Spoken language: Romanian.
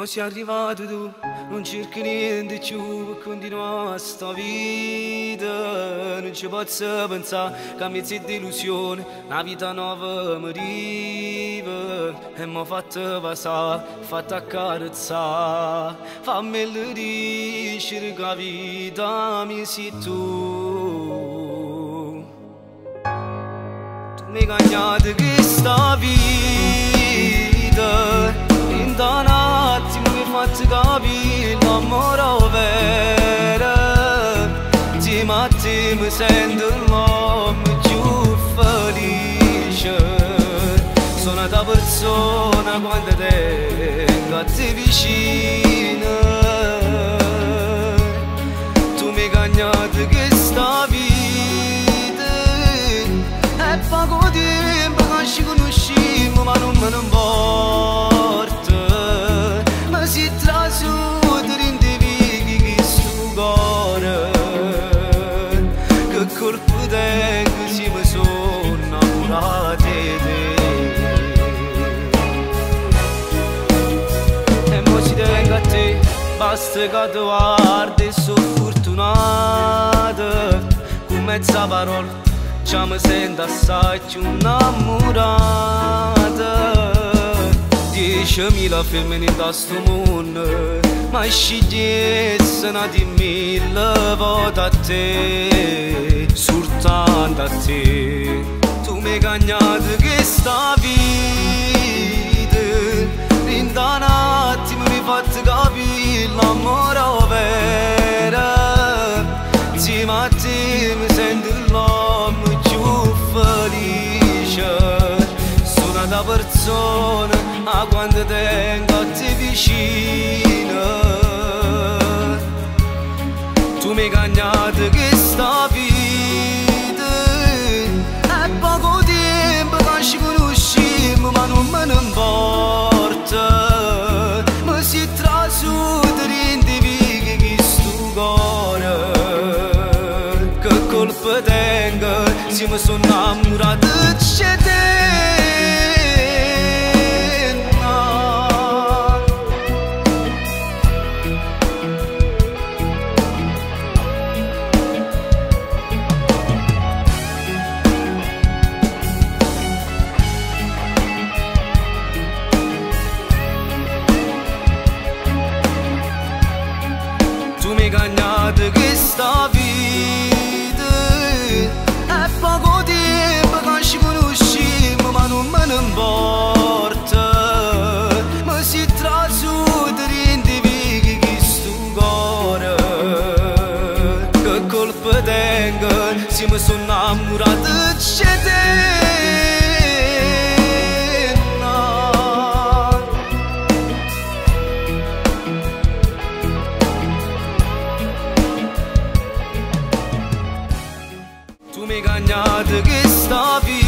mo sei arrivato tu, non cerchi niente più per continuare sta vita. Non ci posso pensare che a mezzo di illusione una vita nuova mi arriva. E mi ha fatto passare, fatto accarezzare. Fammi dire che la vita mi sei tu. Tu mi hai cagnato questa vita, in un attimo mi hai fatto capire l'amore vero. Ti matti mi sento l'uomo più felice. Sono la persona quando tengo a te vicino. Tu mi hai cagnato questa vita e poco tempo che ci conosciamo, ma non me ne importa. Ma si trasuda in vigi che sto cuore, che colpo tengo se mi sono innamorato di te. E mo ci tengo a te, basta che ti guardi e sono fortunata. Con mezza parola già mi sento assai più innamorata. 10.000 femmine in questo mondo, ma scegliesse una di 1000 volte a te, soltanto a te. Tu mi hai cagnato questa vita, in un attimo mi hai fatto capire l'amore vero. Insieme a te mi sento l'uomo più felice. Sono la persona a quando tengo a te vicino. Tu mi hai cagnato questa vita e poco tempo che ci conosciamo, ma non me ne importa. Ma si trasuda in vigi che sto cuore, che colpa tengo se mi sono innamorato di te. Tu mi hai cagnato questa vita e poco tempo che ci conosciamo, ma non me ne importa. Ma si trasuda in vigi che sto cuore, che colpa tengo se mi sono innamorato di te. Tu mi hai cagnato questa vita